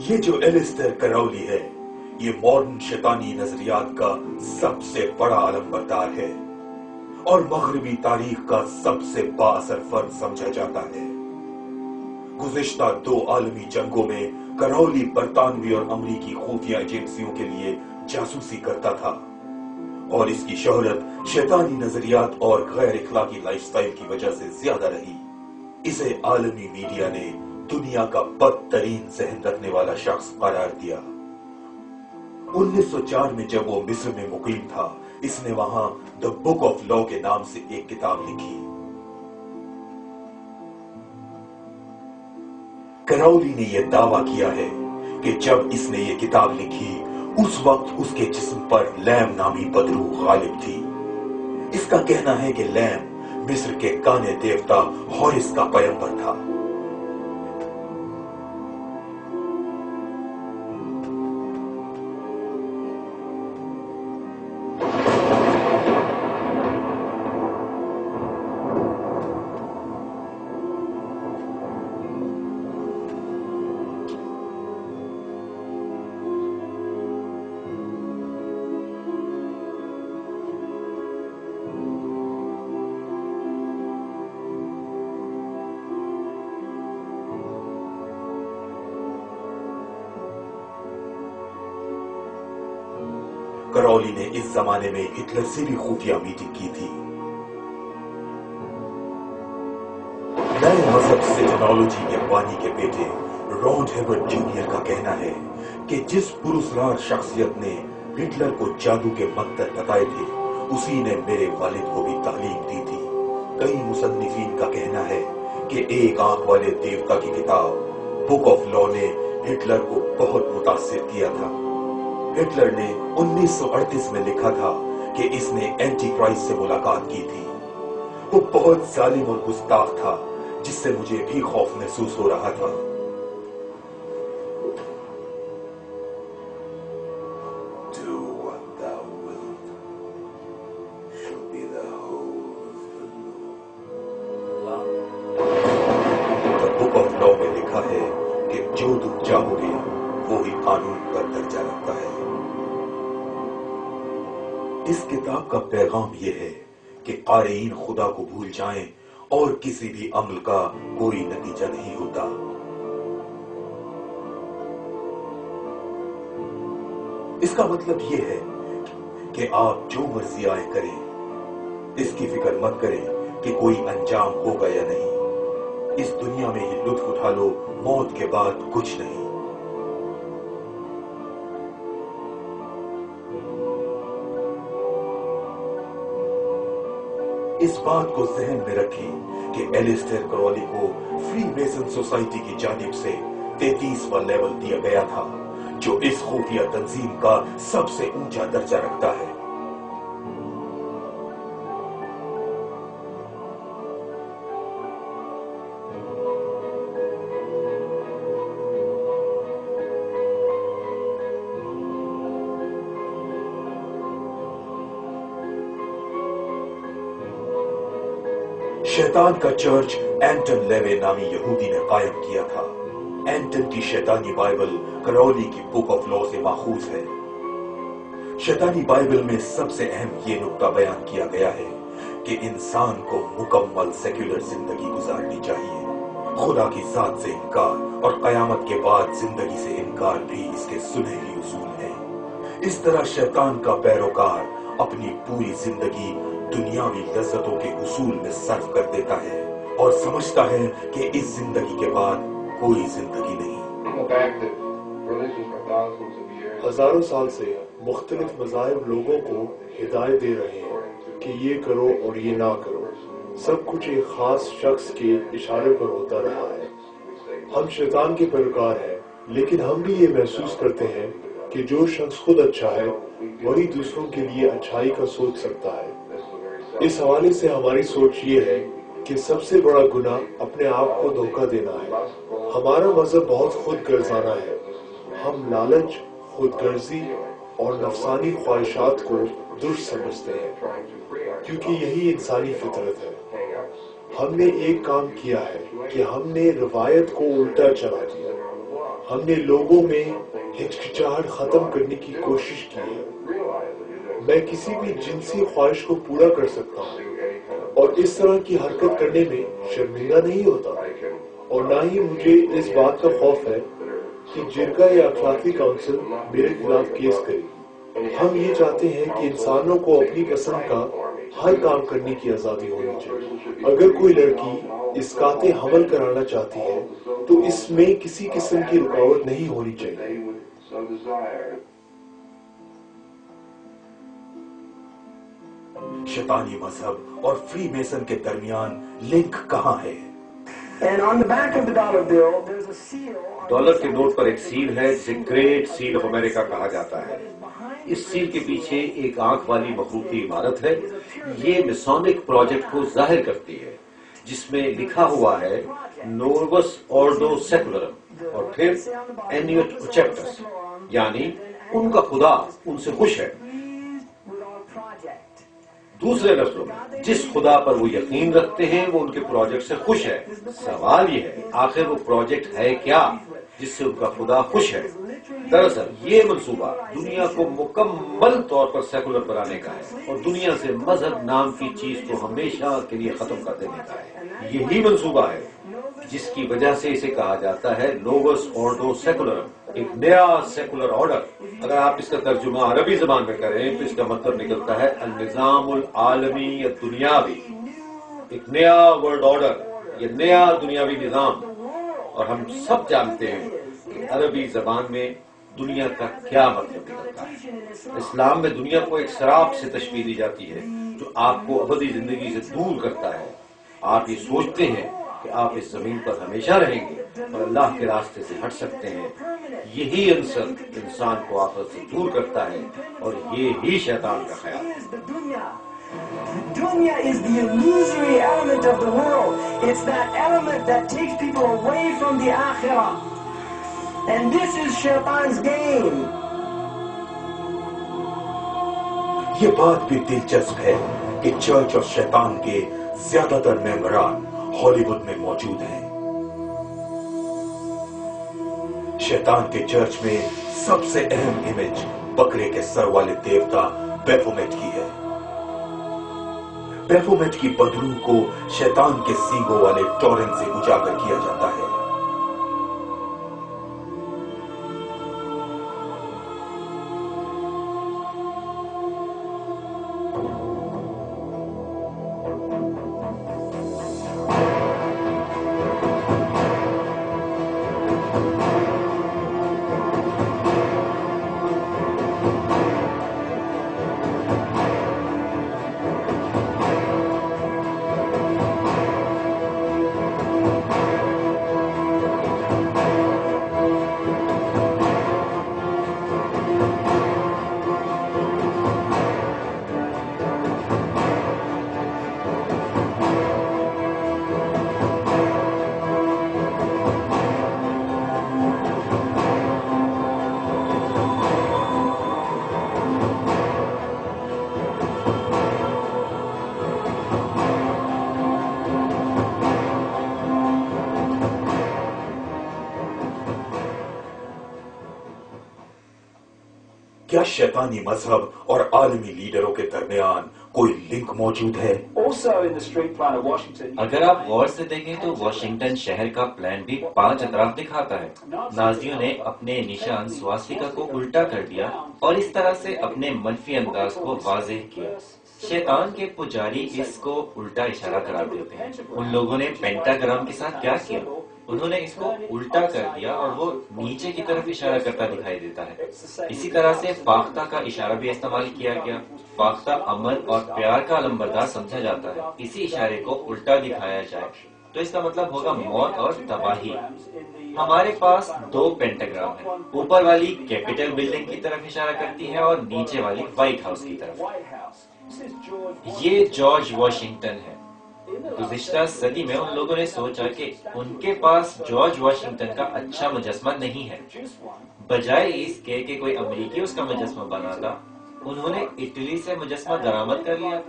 یہ جو ایلیسٹر کراؤلی ہے یہ ماڈرن شیطانی نظریات کا سب سے بڑا علم بردار ہے اور مغربی تاریخ کا سب سے با اثر فرد سمجھا جاتا ہے۔ گزشتہ 2 عالمی جنگوں میں کراؤلی برطانوی اور امریکی خفیہ ایجنسیوں کے لیے جاسوسی کرتا تھا اور اس کی شہرت شیطانی نظریات اور غیر اخلاقی لائف سٹائل کی وجہ سے زیادہ رہی۔ اسے عالمی میڈیا نے دنیا کا بدترین ذہن رکھنے والا شخص قرار دیا۔ 1904 میں جب وہ مصر میں مقیم تھا اس نے وہاں دی بک آف لا کے نام سے ایک کتاب لکھی۔ کراؤلی نے یہ دعویٰ کیا ہے کہ جب اس نے یہ کتاب لکھی اس وقت اس کے جسم پر لیم نامی بدروح غالب تھی۔ اس کا کہنا ہے کہ لیم مصر کے کانے دیوتا ہورس کا پیغمبر تھا۔ کراؤلی نے اس زمانے میں ہٹلر سے بھی خفیہ میٹنگ کی تھی۔ نئے مذہب سے ٹیکنالوجی کے بانی کے بیٹے رونڈ ہیبرٹ جونیئر کا کہنا ہے کہ جس پراسرار شخصیت نے ہٹلر کو جادو کے منتر بتائے تھے اسی نے میرے والد کو بھی تعلیم دی تھی۔ کئی مصنفین کا کہنا ہے کہ ایک آنکھ والے دیوتا کی کتاب بک آف لا نے ہٹلر کو بہت متاثر کیا تھا۔ ہٹلر نے 1938 میں لکھا تھا کہ اس نے اینٹی کرائسٹ سے ملاقات کی تھی۔ وہ بہت ظالم اور گستاخ تھا جس سے مجھے بھی خوف محسوس ہو رہا تھا۔ بک آف لا میں لکھا ہے کہ جو تم چاہو گے وہی قانون پر درجہ رکھتا ہے۔ اس کتاب کا پیغام یہ ہے کہ قارئین خدا کو بھول جائیں اور کسی بھی عمل کا کوئی نتیجہ نہیں ہوتا۔ اس کا مطلب یہ ہے کہ آپ جو مرضی آئے کریں، اس کی فکر مت کریں کہ کوئی انجام ہوگا یا نہیں۔ اس دنیا میں ہی لطف اٹھا لو، موت کے بعد کچھ نہیں۔ اس بات کو ذہن میں رکھیں کہ ایلیسٹر کراؤلی کو فری میسن سوسائٹی کی جانب سے 33واں لیول دیا گیا تھا جو اس خفیہ تنظیم کا سب سے اونچا درجہ رکھتا ہے۔ شیطان کا چرچ اینٹن لیوے نامی یہودی نے قائم کیا تھا۔ اینٹن کی شیطانی بائبل کراؤلی کی بک آف لا سے ماخوذ ہے۔ شیطانی بائبل میں سب سے اہم یہ نقطہ بیان کیا گیا ہے کہ انسان کو مکمل سیکولر زندگی گزارنی چاہیے۔ خدا کی ذات سے انکار اور قیامت کے بعد زندگی سے انکار بھی اس کے سنہری اصول ہیں۔ اس طرح شیطان کا پیروکار اپنی پوری زندگی دنیاوی لذتوں کے حصول میں صرف کر دیتا ہے اور سمجھتا ہے کہ اس زندگی کے بعد کوئی زندگی نہیں۔ ہزاروں سال سے مختلف مذاہب لوگوں کو ہدایت دے رہے ہیں کہ یہ کرو اور یہ نہ کرو۔ سب کچھ ایک خاص شخص کے اشارے پر ہوتا رہا ہے۔ ہم شیطان کے پیروکار ہیں، لیکن ہم بھی یہ محسوس کرتے ہیں کہ جو شخص خود اچھا ہے وہی دوسروں کے لیے اچھائی کا سوچ سکتا ہے۔ اس حوالے سے ہماری سوچ یہ ہے کہ سب سے بڑا گناہ اپنے آپ کو دھوکہ دینا ہے۔ ہمارا مذہب بہت خود غرضانہ ہے۔ ہم لالچ، خود غرضی اور نفسانی خواہشات کو درست سمجھتے ہیں کیونکہ یہی انسانی فطرت ہے۔ ہم نے ایک کام کیا ہے کہ ہم نے روایت کو الٹا چلا دیا۔ ہم نے لوگوں میں ہچکچاہٹ ختم کرنے کی کوشش کی ہے۔ میں کسی بھی جنسی خواہش کو پورا کر سکتا ہوں اور اس طرح کی حرکت کرنے میں شرمندہ نہیں ہوتا، اور نہ ہی مجھے اس بات کا خوف ہے کہ جرگہ یا اخلاقی کونسل میرے خلاف کیس کرے۔ ہم یہ چاہتے ہیں کہ انسانوں کو اپنی پسند کا ہر کام کرنے کی آزادی ہونی چاہیے۔ اگر کوئی لڑکی اسقاط حمل کرانا چاہتی ہے تو اس میں کسی قسم کی رکاوٹ نہیں ہونی چاہیے۔ شیطانی مذہب اور فری میسن کے درمیان لنک کہاں ہے؟ ڈالر کے نوٹ پر ایک سیل ہے جسے گریٹ سیل آف امریکہ کہا جاتا ہے۔ اس سیل کے پیچھے ایک آنکھ والی مخروطی عمارت ہے۔ یہ میسونک پروجیکٹ کو ظاہر کرتی ہے، جس میں لکھا ہوا ہے نوربس آرڈو سیکولرم اور پھر اینیوٹ اوچیپٹس، یعنی ان کا خدا ان سے خوش ہے۔ دوسرے لفظوں میں جس خدا پر وہ یقین رکھتے ہیں وہ ان کے پروجیکٹ سے خوش ہے۔ سوال یہ ہے آخر وہ پروجیکٹ ہے کیا جس سے ان کا خدا خوش ہے؟ دراصل یہ منصوبہ دنیا کو مکمل طور پر سیکولر بنانے کا ہے اور دنیا سے مذہب نام کی چیز کو ہمیشہ کے لیے ختم کر دینے کا ہے۔ یہی منصوبہ ہے جس کی وجہ سے اسے کہا جاتا ہے نووس آرڈو سیکولرم، ایک نیا سیکولر آرڈر۔ اگر آپ اس کا ترجمہ عربی زبان میں کریں تو اس کا مطلب نکلتا ہے النظام العالمی الدنیاوی، ایک نیا ورلڈ آرڈر، یہ نیا دنیاوی نظام۔ اور ہم سب جانتے ہیں کہ عربی زبان میں دنیا کا کیا مطلب نکلتا ہے۔ اسلام میں دنیا کو ایک سراب سے تشبیہ دی جاتی ہے جو آپ کو ابدی زندگی سے دور کرتا ہے۔ آپ یہ سوچتے ہیں کہ آپ اس زمین پر ہمیشہ رہیں گے اور اللہ کے راستے سے ہٹ سکتے ہیں۔ یہی عنصر انسان کو آخرت سے دور کرتا ہے اور یہی شیطان کا خیال ہے۔ Dunya is the illusory element of the world. It's that element that takes people away from the akhirah. And this is Shaitan's game. یہ بات بھی دلچسپ ہے کہ چرچ اور شیطان کے زیادہ تر ممبران ہالی ووڈ میں موجود ہیں۔ شیطان کے چرچ میں سب سے اہم امیج بکرے کے سر والے دیوتا بیفومیٹ کی ہے۔ بیفومیٹ کی بدرو کو شیطان کے سینگوں والے ٹورن سے اجاگر کیا جاتا ہے۔ کیا شیطانی مذہب اور عالمی لیڈروں کے درمیان کوئی لنک موجود ہے؟ اگر آپ غور سے دیکھیں تو واشنگٹن شہر کا پلان بھی 5 اطراف دکھاتا ہے۔ نازیوں نے اپنے نشان سواسٹیکا کو الٹا کر دیا اور اس طرح سے اپنے منفی انداز کو واضح کیا۔ شیطان کے پجاری اس کو الٹا اشارہ قرار دیتے ہیں۔ ان لوگوں نے پینٹاگرام کے ساتھ کیا کیا؟ انہوں نے اس کو الٹا کر دیا اور وہ نیچے کی طرف اشارہ کرتا دکھائی دیتا ہے۔ اسی طرح سے فاختہ کا اشارہ بھی استعمال کیا گیا۔ فاختہ امن اور پیار کا علمبردار سمجھا جاتا ہے۔ اسی اشارے کو الٹا دکھایا جائے تو اس کا مطلب ہوگا موت اور تباہی۔ ہمارے پاس 2 پینٹاگرام ہیں۔ اوپر والی کیپٹل بلڈنگ کی طرف اشارہ کرتی ہے اور نیچے والی وائٹ ہاؤس کی طرف۔ یہ جارج واشنگٹن ہے۔ گزشتہ صدی میں ان لوگوں نے سوچا کہ ان کے پاس جارج واشنگٹن کا اچھا مجسمہ نہیں ہے۔ بجائے اس کے کہ کوئی امریکی اس کا مجسمہ بناتا، انہوں نے اٹلی سے مجسمہ درآمد کر لیا۔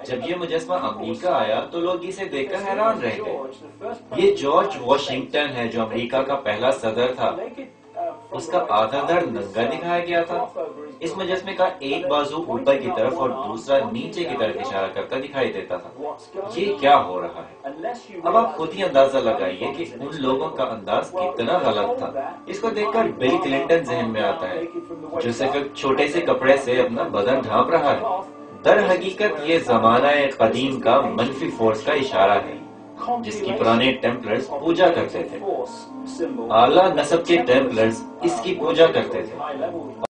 جب یہ مجسمہ امریکہ آیا تو لوگ اسے دیکھ کر حیران رہ گئے۔ یہ جارج واشنگٹن ہے جو امریکہ کا پہلا صدر تھا۔ اس کا آدھا دھڑ ننگا دکھایا گیا تھا۔ اس مجسمے کا ایک بازو اوپر کی طرف اور دوسرا نیچے کی طرف اشارہ کرتا دکھائی دیتا تھا۔ یہ کیا ہو رہا ہے؟ اب آپ خود ہی اندازہ لگائیے کہ ان لوگوں کا انداز کتنا غلط تھا۔ اس کو دیکھ کر بل کلنٹن ذہن میں آتا ہے جو صرف ایک چھوٹے سے کپڑے سے اپنا بدن ڈھانپ رہا ہے۔ در حقیقت یہ زمانہ قدیم کا منفی فورس کا اشارہ ہے جس کی پرانے ٹیمپلرز پوجا کرتے تھے۔ اعلیٰ نسب کے ٹیمپلرز اس کی پوجا کرتے تھے